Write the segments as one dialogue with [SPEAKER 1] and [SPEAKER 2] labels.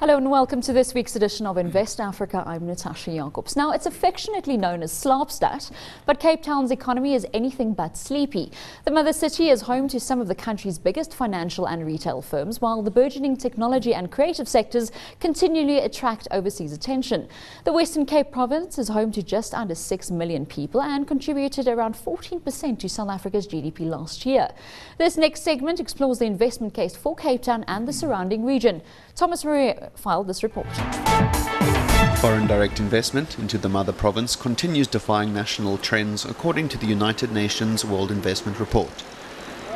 [SPEAKER 1] Hello and welcome to this week's edition of Invest Africa. I'm Natasha Jacobs. Now, it's affectionately known as Slaapstad, but Cape Town's economy is anything but sleepy. The mother city is home to some of the country's biggest financial and retail firms, while the burgeoning technology and creative sectors continually attract overseas attention. The Western Cape province is home to just under 6 million people and contributed around 14% to South Africa's GDP last year. This next segment explores the investment case for Cape Town and the surrounding region. Thomas Maria filed this report.
[SPEAKER 2] Foreign direct investment into the mother province continues defying national trends according to the United Nations World Investment Report.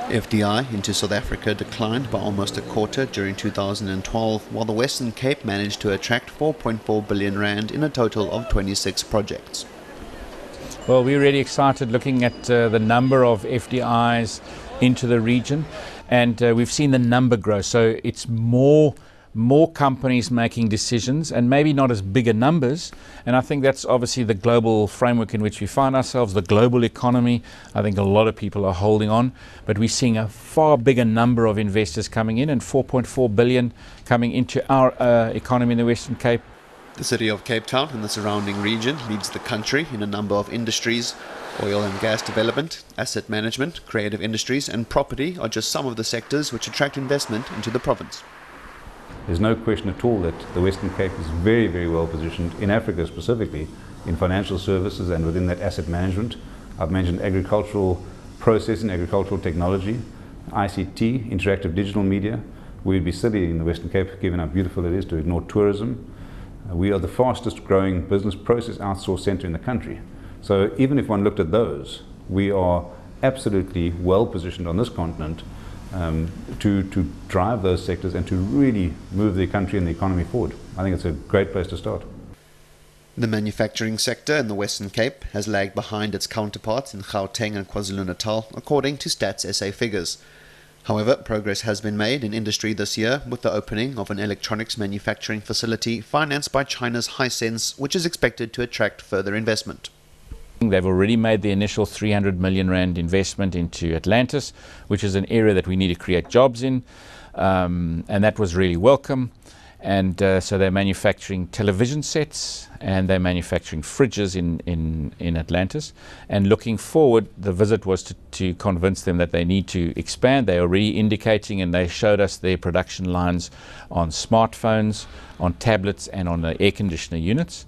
[SPEAKER 2] FDI into South Africa declined by almost a quarter during 2012, while the Western Cape managed to attract 4.4 billion rand in a total of 26 projects.
[SPEAKER 3] Well, we're really excited looking at the number of FDIs into the region, and we've seen the number grow. So it's more companies making decisions, and maybe not as bigger numbers. And I think that's obviously the global framework in which we find ourselves, the global economy. I think a lot of people are holding on, but we're seeing a far bigger number of investors coming in, and 4.4 billion coming into our economy in the Western Cape.
[SPEAKER 2] The city of Cape Town and the surrounding region leads the country in a number of industries. Oil and gas development, asset management, creative industries and property are just some of the sectors which attract investment into the province.
[SPEAKER 4] There's no question at all that the Western Cape is very, very well positioned in Africa specifically, in financial services and within that asset management. I've mentioned agricultural processing, agricultural technology, ICT, interactive digital media. We'd be silly in the Western Cape, given how beautiful it is, to ignore tourism. We are the fastest growing business process outsource centre in the country. So even if one looked at those, we are absolutely well positioned on this continent to drive those sectors and to really move the country and the economy forward. I think it's a great place to start.
[SPEAKER 2] The manufacturing sector in the Western Cape has lagged behind its counterparts in Gauteng and KwaZulu-Natal, according to Stats SA figures. However, progress has been made in industry this year with the opening of an electronics manufacturing facility financed by China's Hisense, which is expected to attract further investment.
[SPEAKER 3] They've already made the initial 300 million rand investment into Atlantis, which is an area that we need to create jobs in, and that was really welcome. And so they're manufacturing television sets and they're manufacturing fridges in Atlantis. And looking forward, the visit was to convince them that they need to expand. They're already indicating, and they showed us their production lines on smartphones, on tablets and on the air conditioner units.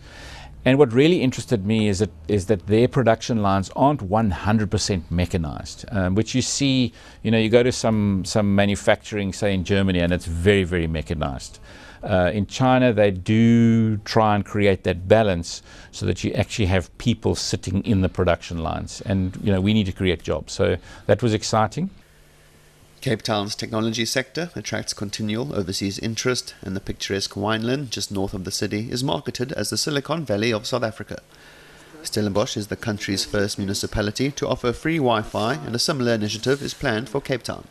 [SPEAKER 3] And what really interested me is that their production lines aren't 100% mechanized, which you see, you go to some manufacturing, say in Germany, and it's very, very mechanized. In China, they do try and create that balance so that you actually have people sitting in the production lines. And, we need to create jobs. So that was exciting.
[SPEAKER 2] Cape Town's technology sector attracts continual overseas interest, and the picturesque wineland just north of the city is marketed as the Silicon Valley of South Africa. Stellenbosch is the country's first municipality to offer free Wi-Fi, and a similar initiative is planned for Cape Town.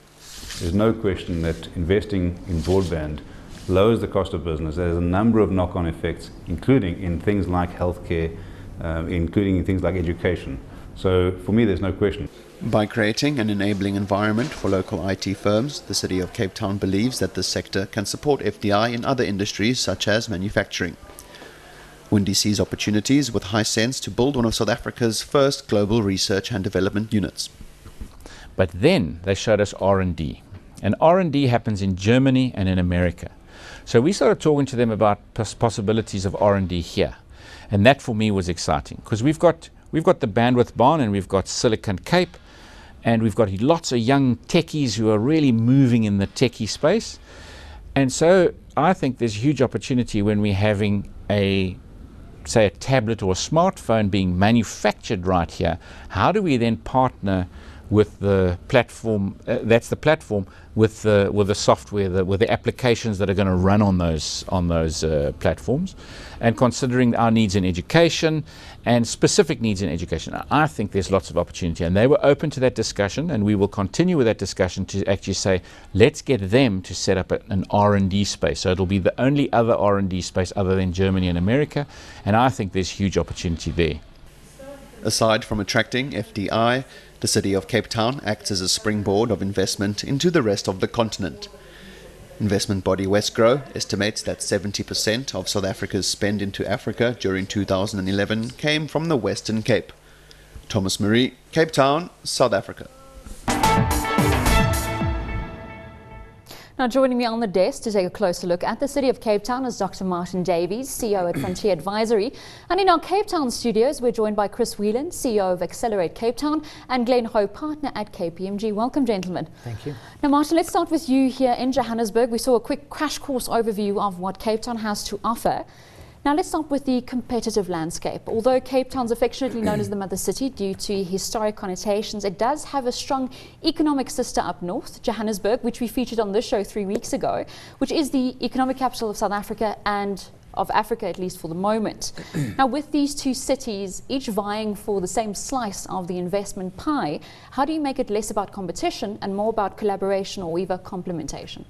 [SPEAKER 4] There's no question that investing in broadband lowers the cost of business. There's a number of knock-on effects, including in things like healthcare, including in things like education. So for me, there's no question.
[SPEAKER 2] By creating an enabling environment for local IT firms, the city of Cape Town believes that this sector can support FDI in other industries such as manufacturing. Windy sees opportunities with Hisense to build one of South Africa's first global research and development units.
[SPEAKER 3] But then they showed us R&D. And R&D happens in Germany and in America. So we started talking to them about possibilities of R&D here. And that for me was exciting, because we've got the Bandwidth Barn and we've got Silicon Cape, and we've got lots of young techies who are really moving in the techie space. And so I think there's huge opportunity when we're having say a tablet or a smartphone being manufactured right here. How do we then partner with the platform, that's the platform, with the software, with the applications that are going to run on those platforms, and considering our needs in education and specific needs in education. I think there's lots of opportunity, and they were open to that discussion, and we will continue with that discussion to actually say, let's get them to set up an R&D space. So it'll be the only other R&D space other than Germany and America, and I think there's huge opportunity there.
[SPEAKER 2] Aside from attracting FDI, the city of Cape Town acts as a springboard of investment into the rest of the continent. Investment body Westgrow estimates that 70% of South Africa's spend into Africa during 2011 came from the Western Cape. Thomas Marie, Cape Town, South Africa.
[SPEAKER 1] Now joining me on the desk to take a closer look at the city of Cape Town is Dr. Martin Davies, CEO at Frontier Advisory. And in our Cape Town studios, we're joined by Chris Whelan, CEO of Accelerate Cape Town, and Glenn Ho, partner at KPMG. Welcome, gentlemen.
[SPEAKER 5] Thank you.
[SPEAKER 1] Now, Martin, let's start with you here in Johannesburg. We saw a quick crash course overview of what Cape Town has to offer. Now let's start with the competitive landscape. Although Cape Town's affectionately known as the Mother City due to historic connotations, it does have a strong economic sister up north, Johannesburg, which we featured on this show 3 weeks ago, which is the economic capital of South Africa and of Africa, at least for the moment. Now with these two cities, each vying for the same slice of the investment pie, how do you make it less about competition and more about collaboration or even complementation?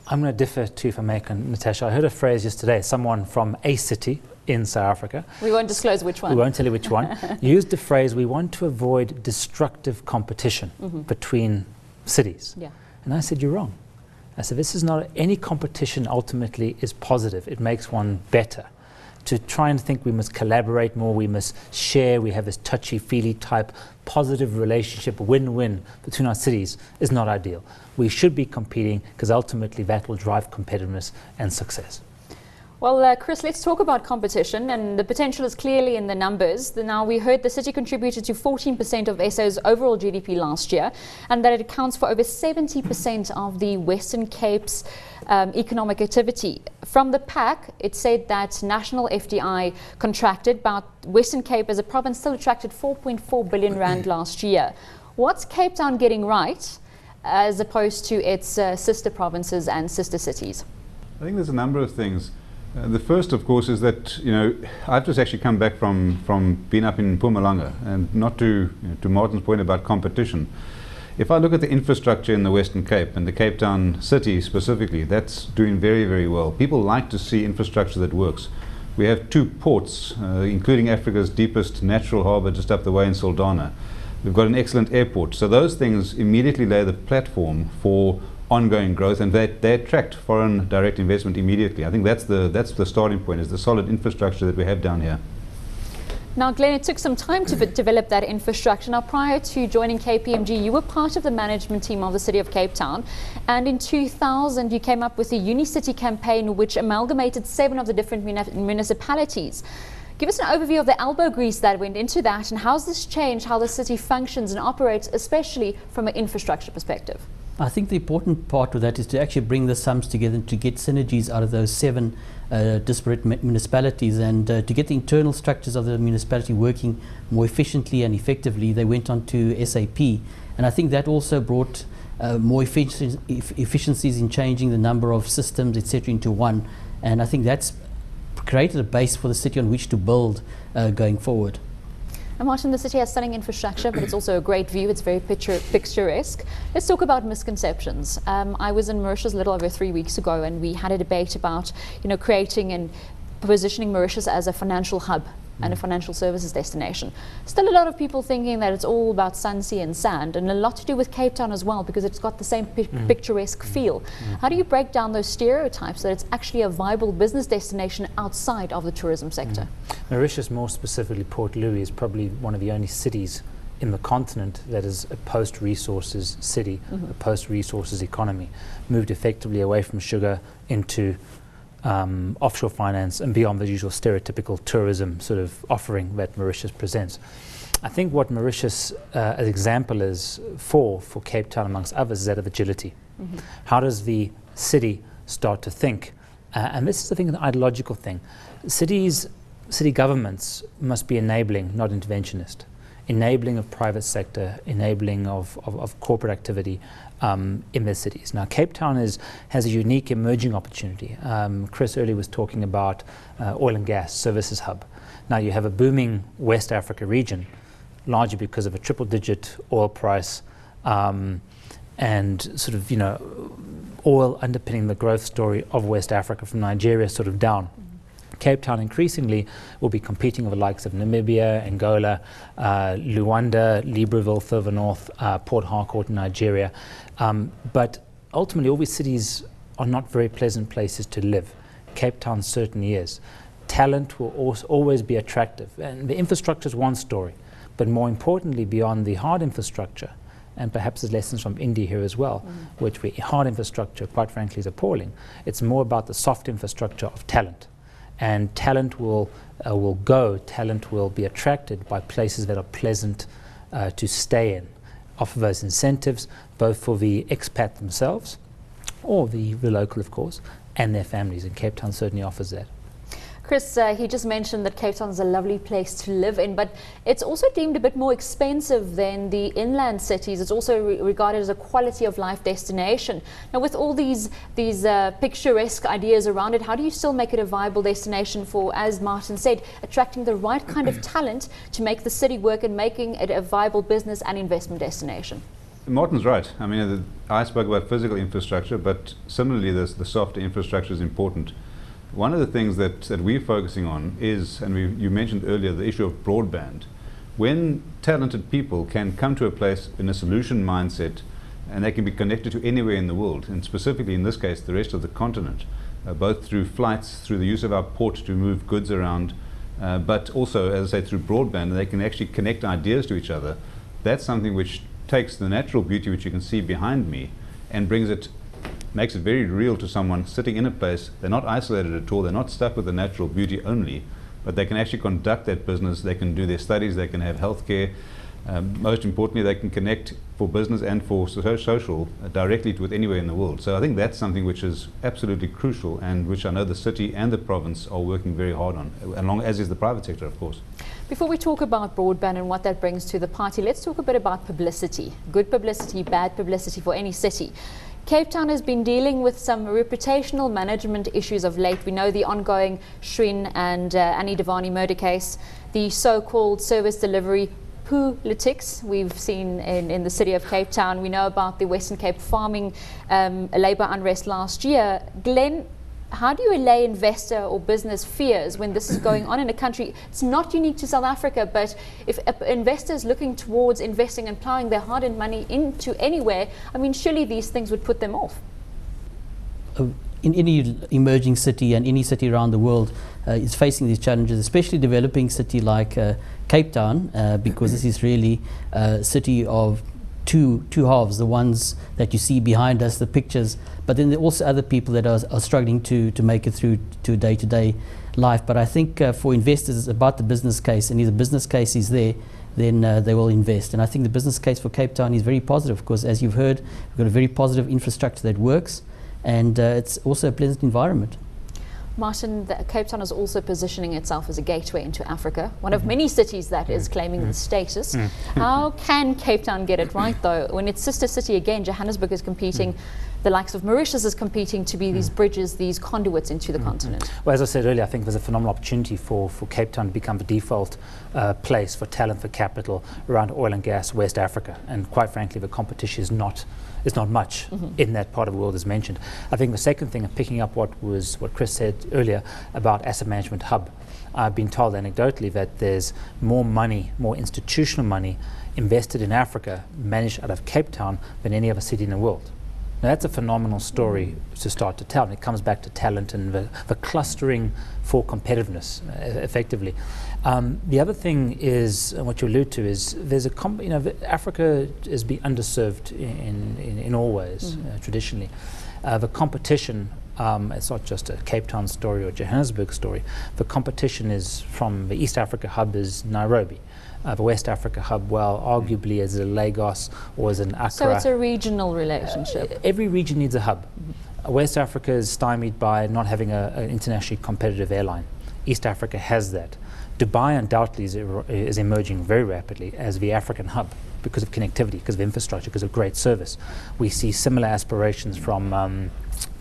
[SPEAKER 5] I'm going to differ too, if I may, Natasha. I heard a phrase yesterday, someone from a city in South Africa.
[SPEAKER 1] We won't disclose which one.
[SPEAKER 5] We won't tell you which one. Used the phrase, we want to avoid destructive competition between cities.
[SPEAKER 1] Yeah.
[SPEAKER 5] And I said, you're wrong. I said, this is not, any competition ultimately is positive. It makes one better. To try and think we must collaborate more, we must share, we have this touchy-feely type positive relationship, win-win between our cities is not ideal. We should be competing because ultimately that will drive competitiveness and success.
[SPEAKER 1] Well, Chris, let's talk about competition, and the potential is clearly in the numbers. Now, we heard the city contributed to 14% of SA's overall GDP last year, and that it accounts for over 70% of the Western Cape's economic activity. From the pack, it said that national FDI contracted, but Western Cape as a province still attracted 4.4 billion rand last year. What's Cape Town getting right as opposed to its sister provinces and sister cities?
[SPEAKER 4] I think there's a number of things. The first, of course, is that, I've just actually come back from being up in Mpumalanga, and not to Martin's point about competition. If I look at the infrastructure in the Western Cape and the Cape Town city specifically, that's doing very, very well. People like to see infrastructure that works. We have 2 ports, including Africa's deepest natural harbour just up the way in Saldanha. We've got an excellent airport. So those things immediately lay the platform for ongoing growth, and they attract foreign direct investment immediately. I think that's the starting point, is the solid infrastructure that we have down here.
[SPEAKER 1] Now, Glenn, it took some time to develop that infrastructure. Now, prior to joining KPMG, you were part of the management team of the City of Cape Town, and in 2000 you came up with the Unicity campaign, which amalgamated 7 of the different municipalities. Give us an overview of the elbow grease that went into that, and how's this changed how the city functions and operates, especially from an infrastructure perspective?
[SPEAKER 6] I think the important part of that is to actually bring the sums together to get synergies out of those 7 disparate municipalities, and to get the internal structures of the municipality working more efficiently and effectively. They went on to SAP, and I think that also brought more efficiencies in changing the number of systems, etc., into one, and I think that's created a base for the city on which to build going forward.
[SPEAKER 1] And Martin, the city has stunning infrastructure, but it's also a great view. It's very picturesque. Let's talk about misconceptions. I was in Mauritius a little over 3 weeks ago, and we had a debate about, creating and positioning Mauritius as a financial hub and a financial services destination. Still a lot of people thinking that it's all about sun, sea and sand, and a lot to do with Cape Town as well, because it's got the same picturesque feel. How do you break down those stereotypes that it's actually a viable business destination outside of the tourism sector?
[SPEAKER 5] Mauritius, more specifically Port Louis, is probably one of the only cities in the continent that is a post-resources city, a post-resources economy, moved effectively away from sugar into offshore finance and beyond the usual stereotypical tourism sort of offering that Mauritius presents. I think what Mauritius as example is for Cape Town amongst others is that of agility. How does the city start to think? And this is I think an ideological thing. City governments must be enabling, not interventionist. Enabling of private sector, enabling of corporate activity in their cities. Now, Cape Town has a unique emerging opportunity. Chris earlier was talking about oil and gas services hub. Now, you have a booming West Africa region, largely because of a triple-digit oil price and sort of, oil underpinning the growth story of West Africa from Nigeria sort of down. Cape Town increasingly will be competing with the likes of Namibia, Angola, Luanda, Libreville further north, Port Harcourt in Nigeria. But ultimately all these cities are not very pleasant places to live. Cape Town certainly is. Talent will always be attractive, and the infrastructure is one story, but more importantly, beyond the hard infrastructure, and perhaps there's lessons from India here as well, which hard infrastructure, quite frankly, is appalling. It's more about the soft infrastructure of talent, and talent will be attracted by places that are pleasant to stay in, offer those incentives both for the expat themselves, or the local, of course, and their families, and Cape Town certainly offers that.
[SPEAKER 1] Chris, he just mentioned that Cape Town is a lovely place to live in, but it's also deemed a bit more expensive than the inland cities. It's also regarded as a quality of life destination. Now, with all these picturesque ideas around it, how do you still make it a viable destination for, as Martin said, attracting the right kind of talent to make the city work and making it a viable business and investment destination?
[SPEAKER 4] Martin's right. I mean, I spoke about physical infrastructure, but similarly, the softer infrastructure is important. One of the things that we're focusing on is, and you mentioned earlier, the issue of broadband. When talented people can come to a place in a solution mindset, and they can be connected to anywhere in the world, and specifically in this case, the rest of the continent, both through flights, through the use of our port to move goods around, but also, as I say, through broadband, and they can actually connect ideas to each other. That's something which takes the natural beauty which you can see behind me and makes it very real to someone sitting in a place. They're not isolated at all, they're not stuck with the natural beauty only, but they can actually conduct that business, they can do their studies, they can have healthcare. Most importantly, they can connect for business and for social directly with anywhere in the world. So I think that's something which is absolutely crucial, and which I know the city and the province are working very hard on, along as is the private sector, of course.
[SPEAKER 1] Before we talk about broadband and what that brings to the party, let's talk a bit about publicity. Good publicity, bad publicity for any city. Cape Town has been dealing with some reputational management issues of late. We know the ongoing Shrin and Annie Devani murder case, the so-called service delivery politics we've seen in the city of Cape Town. We know about the Western Cape farming labour unrest last year. Glenn, how do you allay investor or business fears when this is going on in a country? It's not unique to South Africa, but if investors looking towards investing and plowing their hard-earned money into anywhere, I mean, surely these things would put them off.
[SPEAKER 6] In any emerging city and any city around the world is facing these challenges, especially developing city like Cape Town, because this is really a city of two halves, the ones that you see behind us, the pictures, but then there are also other people that are struggling to make it through to day-to-day life. But I think for investors, it's about the business case, and if the business case is there, then they will invest. And I think the business case for Cape Town is very positive, because as you've heard, we've got a very positive infrastructure that works, and it's also a pleasant environment.
[SPEAKER 1] Martin, Cape Town is also positioning itself as a gateway into Africa, one of many cities that is claiming the status. How can Cape Town get it right, though, when its sister city, again, Johannesburg, is competing, the likes of Mauritius is competing to be these bridges, these conduits into the continent?
[SPEAKER 5] Well, as I said earlier, I think there's a phenomenal opportunity for Cape Town to become the default place for talent, for capital around oil and gas, West Africa. And quite frankly, the competition is not much in that part of the world, as mentioned. I think the second thing, picking up what Chris said earlier about asset management hub, I've been told anecdotally that there's more money, more institutional money invested in Africa, managed out of Cape Town, than any other city in the world. Now that's a phenomenal story to start to tell, and it comes back to talent and the clustering for competitiveness, effectively. The other thing is, what you allude to, is there's Africa is being underserved in all ways, traditionally. The competition, it's not just a Cape Town story or Johannesburg story. The competition is from the East Africa hub is Nairobi. The West Africa hub, well, arguably as a Lagos or as an Accra.
[SPEAKER 1] So it's a regional relationship.
[SPEAKER 5] Every region needs a hub. West Africa is stymied by not having an internationally competitive airline. East Africa has that. Dubai undoubtedly is emerging very rapidly as the African hub because of connectivity, because of infrastructure, because of great service. We see similar aspirations from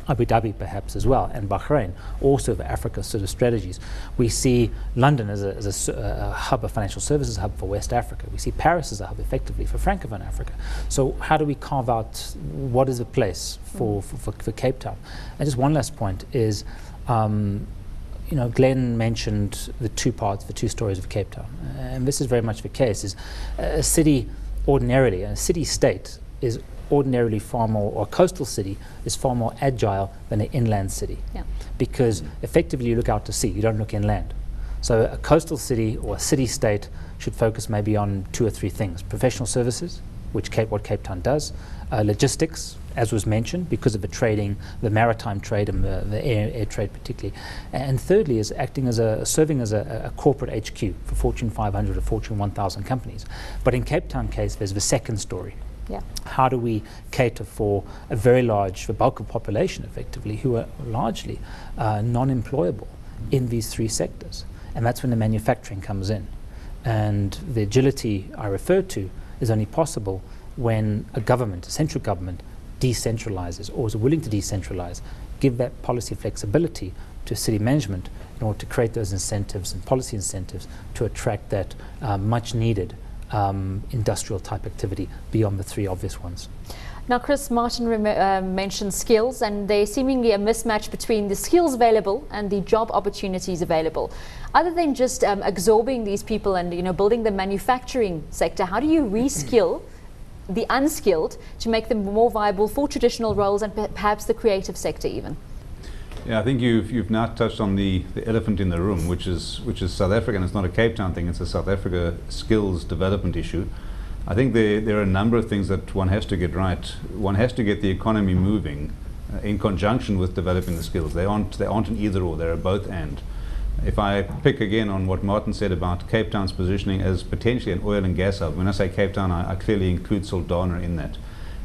[SPEAKER 5] Abu Dhabi perhaps as well, and Bahrain, also for Africa sort of strategies. We see London as a hub, a financial services hub for West Africa. We see Paris as a hub effectively for Francophone Africa. So how do we carve out what is a place for Cape Town? And just one last point is, Glenn mentioned the two stories of Cape Town. And this is very much the case, is a city ordinarily, a city-state, is ordinarily far more, or a coastal city is far more agile than an inland city.
[SPEAKER 1] Yeah.
[SPEAKER 5] Because effectively you look out to sea, you don't look inland. So a coastal city or a city-state should focus maybe on 2 or 3 things. Professional services, which what Cape Town does. Logistics, as was mentioned, because of the maritime trade and the air trade particularly. And thirdly is serving as a corporate HQ for Fortune 500 or Fortune 1000 companies. But in Cape Town case, there's the second story.
[SPEAKER 1] Yeah.
[SPEAKER 5] How do we cater for the bulk of population effectively, who are largely non-employable in these 3 sectors? And that's when the manufacturing comes in. And the agility I referred to is only possible when a central government, decentralizes or is willing to decentralize, give that policy flexibility to city management in order to create those incentives and policy incentives to attract that much needed industrial type activity beyond the 3 obvious ones.
[SPEAKER 1] Now, Chris, Martin mentioned skills, and there's seemingly a mismatch between the skills available and the job opportunities available. Other than just absorbing these people and building the manufacturing sector, how do you reskill the unskilled to make them more viable for traditional roles and perhaps the creative sector even?
[SPEAKER 4] Yeah, I think you've now touched on the elephant in the room, which is South Africa, and it's not a Cape Town thing, it's a South Africa skills development issue. I think there are a number of things that one has to get right. One has to get the economy moving in conjunction with developing the skills. They aren't an either or, they're a both and. If I pick again on what Martin said about Cape Town's positioning as potentially an oil and gas hub, when I say Cape Town, I clearly include Saldanha in that,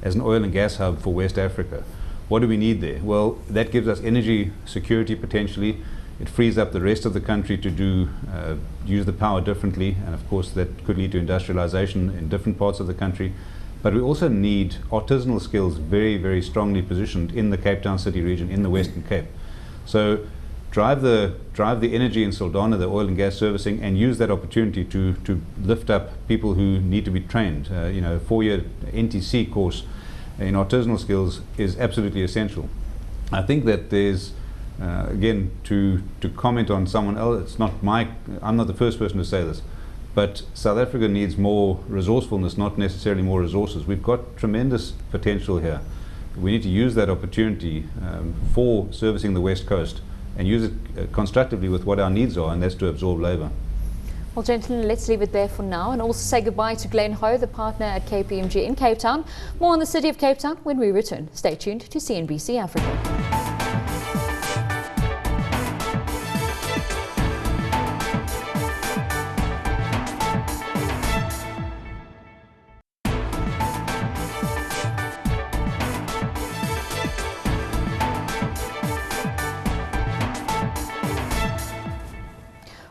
[SPEAKER 4] as an oil and gas hub for West Africa. What do we need there? Well, that gives us energy security potentially. It frees up the rest of the country to use the power differently, and of course that could lead to industrialization in different parts of the country. But we also need artisanal skills very, very strongly positioned in the Cape Town city region, in the Western Cape. So drive the energy in Saldanha, the oil and gas servicing, and use that opportunity to lift up people who need to be trained. A 4-year NTC course in artisanal skills is absolutely essential. I think that there's again, to comment on someone else, I'm not the first person to say this, but South Africa needs more resourcefulness, not necessarily more resources. We've got tremendous potential here. We need to use that opportunity for servicing the West Coast and use it constructively with what our needs are, and that's to absorb labour.
[SPEAKER 1] Well, gentlemen, let's leave it there for now and also say goodbye to Glenn Ho, the partner at KPMG in Cape Town. More on the city of Cape Town when we return. Stay tuned to CNBC Africa.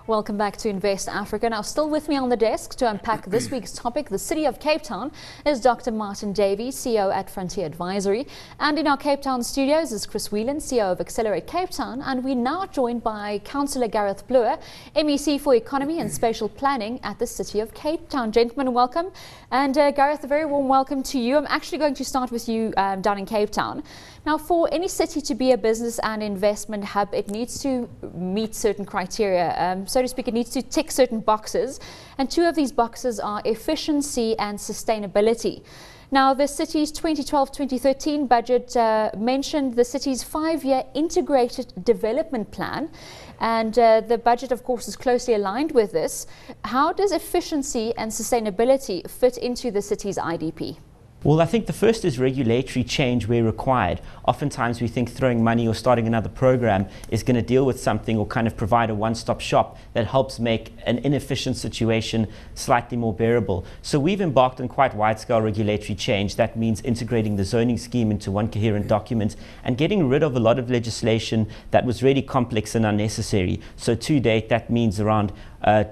[SPEAKER 1] Welcome back to Invest Africa. Now, still with me on the desk to unpack this week's topic, the City of Cape Town, is Dr. Martin Davies, CEO at Frontier Advisory. And in our Cape Town studios is Chris Whelan, CEO of Accelerate Cape Town. And we're now joined by Councillor Gareth Bloor, MEC for Economy and Spatial Planning at the City of Cape Town. Gentlemen, welcome. And Gareth, a very warm welcome to you. I'm actually going to start with you down in Cape Town. Now, for any city to be a business and investment hub, it needs to meet certain criteria. So to speak, it needs to tick certain boxes. And 2 of these boxes are efficiency and sustainability. Now, the city's 2012-2013 budget mentioned the city's 5-year integrated development plan. And the budget, of course, is closely aligned with this. How does efficiency and sustainability fit into the city's IDP?
[SPEAKER 7] Well, I think the first is regulatory change where required. Oftentimes we think throwing money or starting another program is going to deal with something or kind of provide a one-stop shop that helps make an inefficient situation slightly more bearable. So we've embarked on quite wide-scale regulatory change. That means integrating the zoning scheme into one coherent document and getting rid of a lot of legislation that was really complex and unnecessary. So to date, that means around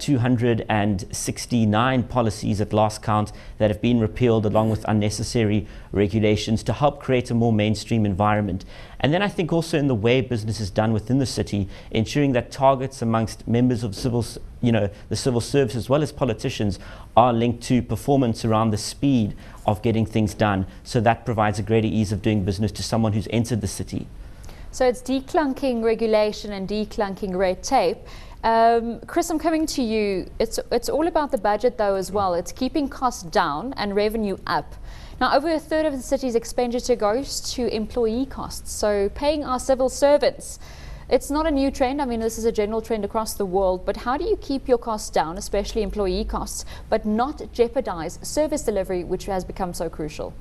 [SPEAKER 7] 269 policies at last count that have been repealed, along with unnecessary regulations to help create a more mainstream environment. And then I think also in the way business is done within the city, ensuring that targets amongst members of the civil service as well as politicians are linked to performance around the speed of getting things done. So that provides a greater ease of doing business to someone who's entered the city.
[SPEAKER 1] So it's declunking regulation and declunking red tape. Chris, I'm coming to you. It's all about the budget though as well. It's keeping costs down and revenue up. Now, over a third of the city's expenditure goes to employee costs, so paying our civil servants. It's not a new trend. I mean, this is a general trend across the world, but how do you keep your costs down, especially employee costs, but not jeopardize service delivery, which has become so crucial?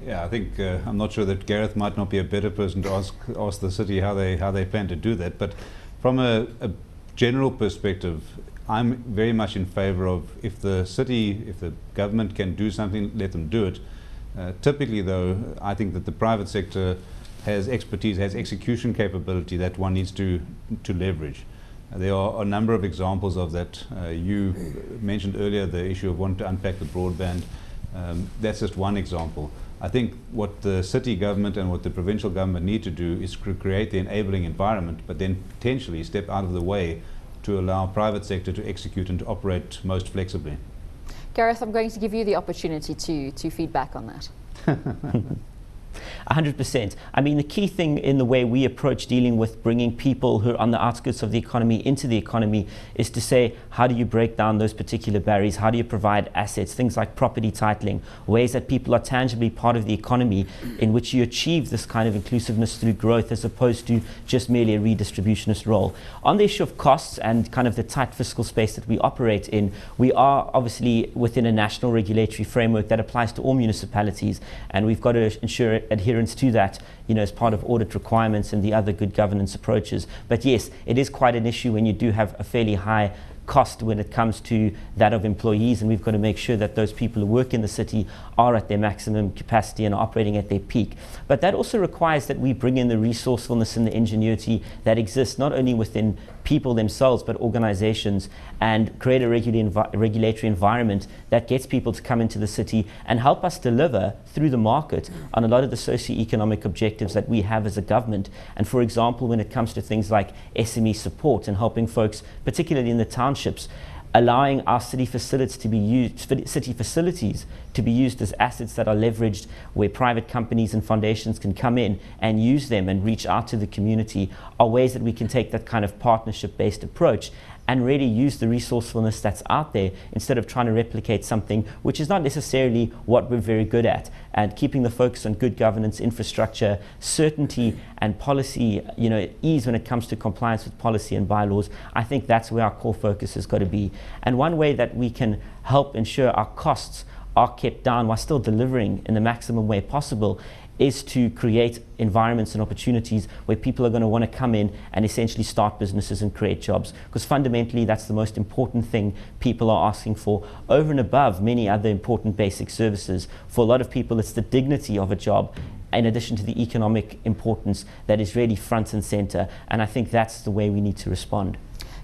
[SPEAKER 4] Yeah, I think I'm not sure that Gareth might not be a better person to ask the city how they plan to do that, but from a general perspective, I'm very much in favor of if the government can do something, let them do it. Typically though, I think that the private sector has expertise, has execution capability that one needs to leverage. There are a number of examples of that. You mentioned earlier the issue of wanting to unpack the broadband. That's just one example. I think what the city government and what the provincial government need to do is create the enabling environment, but then potentially step out of the way to allow private sector to execute and to operate most flexibly.
[SPEAKER 1] Gareth, I'm going to give you the opportunity to feedback on that.
[SPEAKER 7] 100%. I mean, the key thing in the way we approach dealing with bringing people who are on the outskirts of the economy into the economy is to say, how do you break down those particular barriers? How do you provide assets, things like property titling, ways that people are tangibly part of the economy in which you achieve this kind of inclusiveness through growth as opposed to just merely a redistributionist role. On the issue of costs and kind of the tight fiscal space that we operate in, we are obviously within a national regulatory framework that applies to all municipalities, and we've got to ensure adherence to that, as part of audit requirements and the other good governance approaches. But yes, it is quite an issue when you do have a fairly high cost when it comes to that of employees, and we've got to make sure that those people who work in the city are at their maximum capacity and are operating at their peak. But that also requires that we bring in the resourcefulness and the ingenuity that exists not only within people themselves but organizations, and create a regulatory environment that gets people to come into the city and help us deliver through the market on a lot of the socio-economic objectives that we have as a government. And for example, when it comes to things like SME support and helping folks, particularly in the townships, allowing our city facilities to be used as assets that are leveraged, where private companies and foundations can come in and use them and reach out to the community, are ways that we can take that kind of partnership-based approach and really use the resourcefulness that's out there instead of trying to replicate something which is not necessarily what we're very good at. And keeping the focus on good governance, infrastructure, certainty and policy, ease when it comes to compliance with policy and bylaws, I think that's where our core focus has got to be. And one way that we can help ensure our costs are kept down while still delivering in the maximum way possible is to create environments and opportunities where people are going to want to come in and essentially start businesses and create jobs. Because fundamentally, that's the most important thing people are asking for, over and above many other important basic services. For a lot of people, it's the dignity of a job, in addition to the economic importance, that is really front and center. And I think that's the way we need to respond.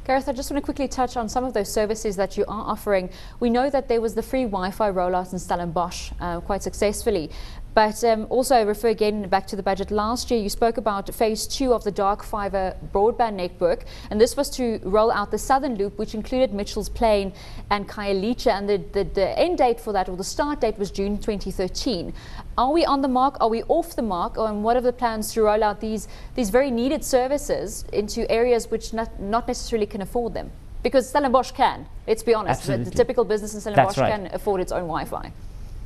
[SPEAKER 1] Gareth, I just want to quickly touch on some of those services that you are offering. We know that there was the free Wi-Fi rollout in Stellenbosch quite successfully. But also refer again back to the budget last year, you spoke about phase 2 of the dark fiber broadband network, and this was to roll out the southern loop, which included Mitchell's Plain and Khayelitsha, and the end date for that, or the start date, was June 2013. Are we on the mark? Are we off the mark? And what are the plans to roll out these very needed services into areas which not necessarily can afford them? Because Stellenbosch can, let's be honest.
[SPEAKER 7] Absolutely.
[SPEAKER 1] The typical business in Stellenbosch can afford its own Wi-Fi.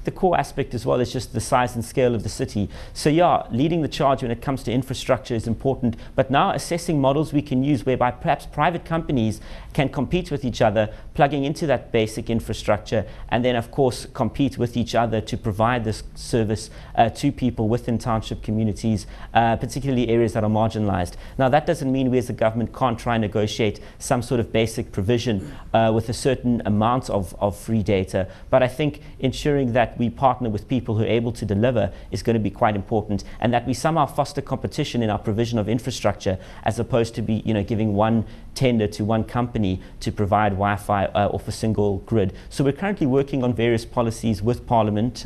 [SPEAKER 7] The core aspect as well is just the size and scale of the city. So yeah, leading the charge when it comes to infrastructure is important, but now assessing models we can use whereby perhaps private companies can compete with each other, plugging into that basic infrastructure, and then of course compete with each other to provide this service to people within township communities, particularly areas that are marginalized. Now that doesn't mean we as a government can't try and negotiate some sort of basic provision with a certain amount of free data, but I think ensuring that we partner with people who are able to deliver is going to be quite important, and that we somehow foster competition in our provision of infrastructure, as opposed to be giving one tender to one company to provide Wi-Fi off a single grid. So we're currently working on various policies with province,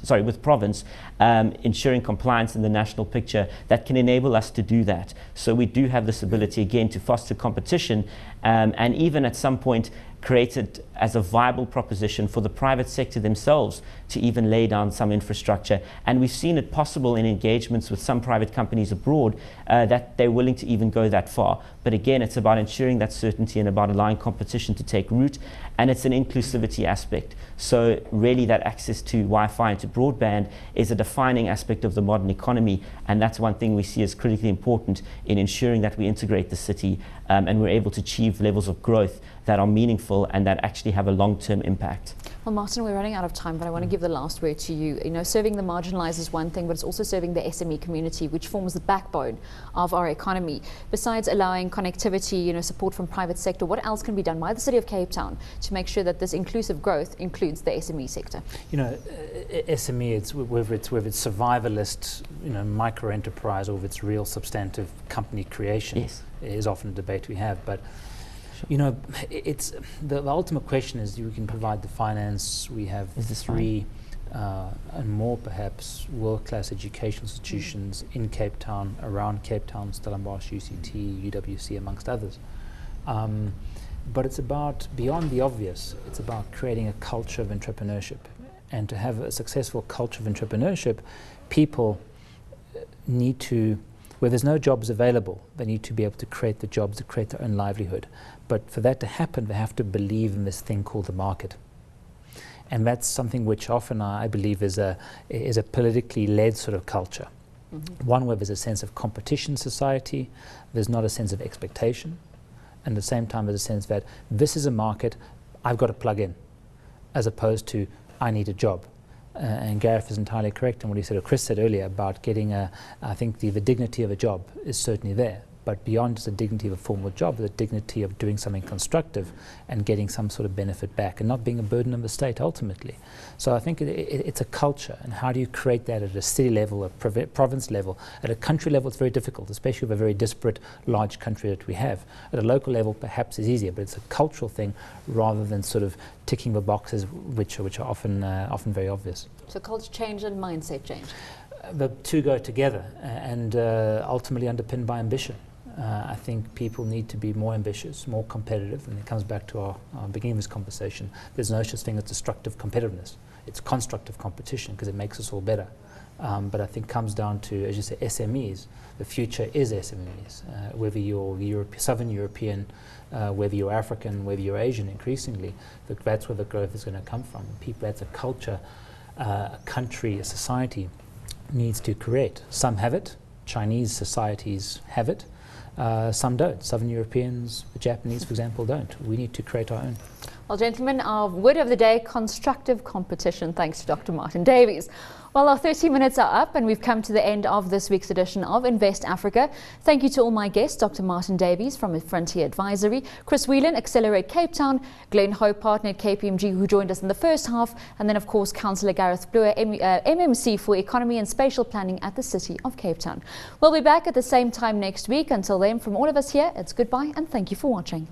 [SPEAKER 7] ensuring compliance in the national picture that can enable us to do that. So we do have this ability again to foster competition, and even at some point created as a viable proposition for the private sector themselves to even lay down some infrastructure. And we've seen it possible in engagements with some private companies abroad that they're willing to even go that far. But again, it's about ensuring that certainty and about allowing competition to take root, and it's an inclusivity aspect. So really that access to Wi-Fi and to broadband is a defining aspect of the modern economy, and that's one thing we see as critically important in ensuring that we integrate the city and we're able to achieve levels of growth that are meaningful and that actually have a long-term impact.
[SPEAKER 1] Well, Martin, we're running out of time, but I want to give the last word to you. You know, serving the marginalized is one thing, but it's also serving the SME community, which forms the backbone of our economy. Besides allowing connectivity, you know, support from private sector, what else can be done by the City of Cape Town to make sure that this inclusive growth includes the SME sector?
[SPEAKER 5] You know, SME, it's whether it's survivalist, you know, micro enterprise, or if it's real substantive company creation,
[SPEAKER 7] Yes.
[SPEAKER 5] is often a debate we have. But you know, it's the ultimate question is, you can provide the finance. We have three and more perhaps world-class education institutions in Cape Town, around Cape Town, Stellenbosch, UCT, UWC, amongst others. But it's about, beyond the obvious, it's about creating a culture of entrepreneurship. And to have a successful culture of entrepreneurship, people need to, where there's no jobs available, they need to be able to create the jobs, to create their own livelihood. But for that to happen, they have to believe in this thing called the market. And that's something which often I believe is a politically led sort of culture. One where there's a sense of competition society, there's not a sense of expectation, and at the same time there's a sense that this is a market, I've got to plug in, as opposed to I need a job. And Gareth is entirely correct in what he said, or Chris said earlier, about getting I think the dignity of a job is certainly there. But beyond just the dignity of a formal job, the dignity of doing something constructive and getting some sort of benefit back and not being a burden on the state ultimately. So I think it's a culture, and how do you create that at a city level, a province level? At a country level, it's very difficult, especially with a very disparate, large country that we have. At a local level, perhaps it's easier, but it's a cultural thing rather than sort of ticking the boxes, which are often very obvious.
[SPEAKER 1] So culture change and mindset change.
[SPEAKER 5] The two go together, and ultimately underpinned by ambition. I think people need to be more ambitious, more competitive, and it comes back to our beginning of this conversation. There's no such thing as destructive competitiveness. It's constructive competition because it makes us all better. But I think it comes down to, as you say, SMEs. The future is SMEs. Whether you're Southern European, whether you're African, whether you're Asian, increasingly, that's where the growth is going to come from. People, that's a culture, a country, a society needs to create. Some have it. Chinese societies have it. Some don't. Southern Europeans, the Japanese, for example, don't. We need to create our own.
[SPEAKER 1] Well, gentlemen, our word of the day, constructive competition, thanks to Dr. Martin Davies. Well, our 30 minutes are up and we've come to the end of this week's edition of Invest Africa. Thank you to all my guests, Dr. Martin Davies from Frontier Advisory, Chris Whelan, Accelerate Cape Town, Glenn Ho, partner at KPMG, who joined us in the first half, and then, of course, Councillor Gareth Bloor, MMC for Economy and Spatial Planning at the City of Cape Town. We'll be back at the same time next week. Until then, from all of us here, it's goodbye and thank you for watching.